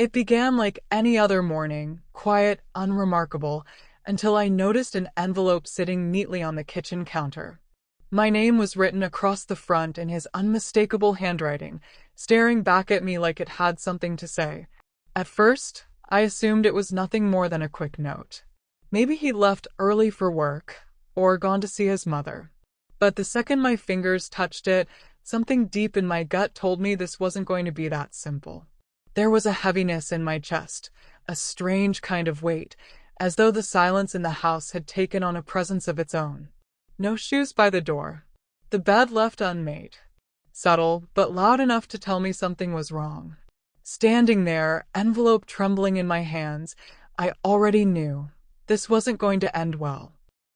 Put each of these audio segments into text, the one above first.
It began like any other morning, quiet, unremarkable, until I noticed an envelope sitting neatly on the kitchen counter. My name was written across the front in his unmistakable handwriting, staring back at me like it had something to say. At first, I assumed it was nothing more than a quick note. Maybe he'd left early for work, or gone to see his mother. But the second my fingers touched it, something deep in my gut told me this wasn't going to be that simple. There was a heaviness in my chest, a strange kind of weight, as though the silence in the house had taken on a presence of its own. No shoes by the door. The bed left unmade. Subtle, but loud enough to tell me something was wrong. Standing there, envelope trembling in my hands, I already knew this wasn't going to end well.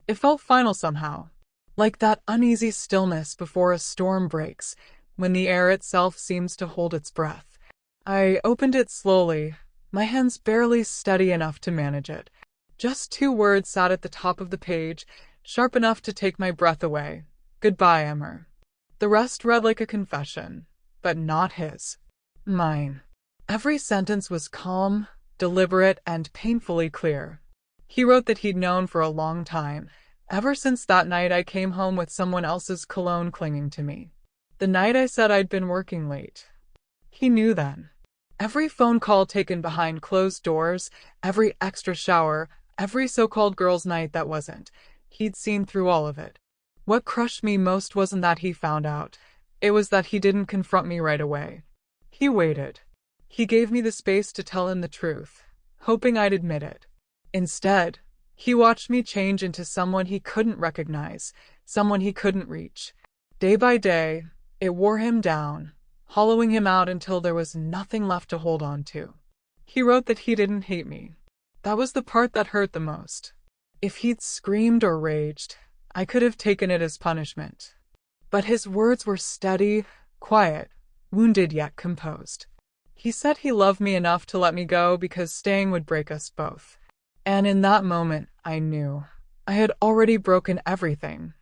It felt final somehow, like that uneasy stillness before a storm breaks, when the air itself seems to hold its breath. I opened it slowly, my hands barely steady enough to manage it. Just 2 words sat at the top of the page, sharp enough to take my breath away. Goodbye, Emmer. The rest read like a confession, but not his. Mine. Every sentence was calm, deliberate, and painfully clear. He wrote that he'd known for a long time, ever since that night I came home with someone else's cologne clinging to me. The night I said I'd been working late. He knew then. Every phone call taken behind closed doors, every extra shower, every so-called girls' night that wasn't. He'd seen through all of it. What crushed me most wasn't that he found out. It was that he didn't confront me right away. He waited. He gave me the space to tell him the truth, hoping I'd admit it. Instead, he watched me change into someone he couldn't recognize, someone he couldn't reach. Day by day, it wore him down, hollowing him out until there was nothing left to hold on to. He wrote that he didn't hate me. That was the part that hurt the most. If he'd screamed or raged, I could have taken it as punishment. But his words were steady, quiet, wounded yet composed. He said he loved me enough to let me go because staying would break us both. And in that moment, I knew. I had already broken everything.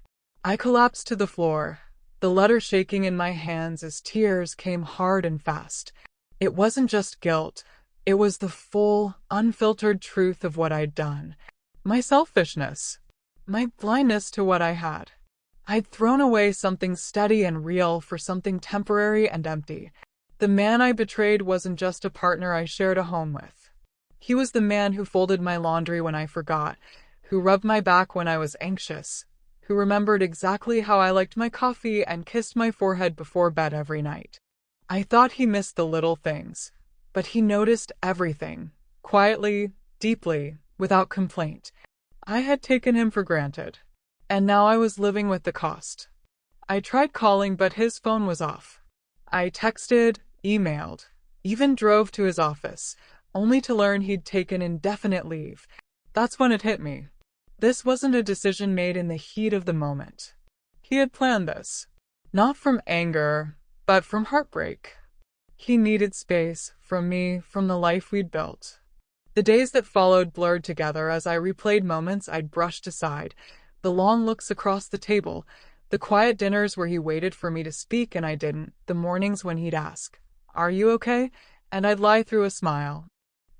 I collapsed to the floor, the letter shaking in my hands as tears came hard and fast. It wasn't just guilt. It was the full, unfiltered truth of what I'd done. My selfishness. My blindness to what I had. I'd thrown away something steady and real for something temporary and empty. The man I betrayed wasn't just a partner I shared a home with. He was the man who folded my laundry when I forgot, who rubbed my back when I was anxious, who remembered exactly how I liked my coffee and kissed my forehead before bed every night. I thought he missed the little things, but he noticed everything, quietly, deeply, without complaint. I had taken him for granted, and now I was living with the cost. I tried calling, but his phone was off. I texted, emailed, even drove to his office, only to learn he'd taken indefinite leave. That's when it hit me. This wasn't a decision made in the heat of the moment. He had planned this, not from anger, but from heartbreak. He needed space, from me, from the life we'd built. The days that followed blurred together as I replayed moments I'd brushed aside, the long looks across the table, the quiet dinners where he waited for me to speak and I didn't, the mornings when he'd ask, "Are you okay?" and I'd lie through a smile.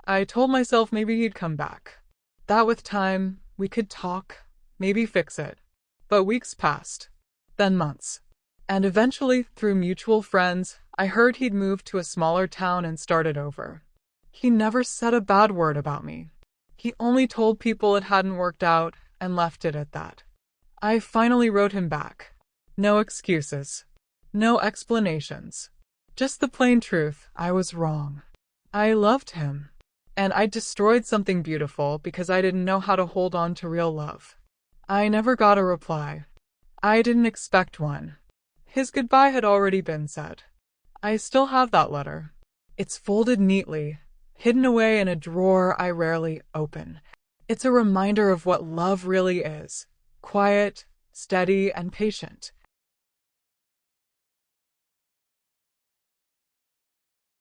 I told myself maybe he'd come back. That with time, we could talk, maybe fix it. But weeks passed, then months. And eventually, through mutual friends, I heard he'd moved to a smaller town and started over. He never said a bad word about me. He only told people it hadn't worked out and left it at that. I finally wrote him back. No excuses. No explanations. Just the plain truth, I was wrong. I loved him. And I destroyed something beautiful because I didn't know how to hold on to real love. I never got a reply. I didn't expect one. His goodbye had already been said. I still have that letter. It's folded neatly, hidden away in a drawer I rarely open. It's a reminder of what love really is. Quiet, steady, and patient.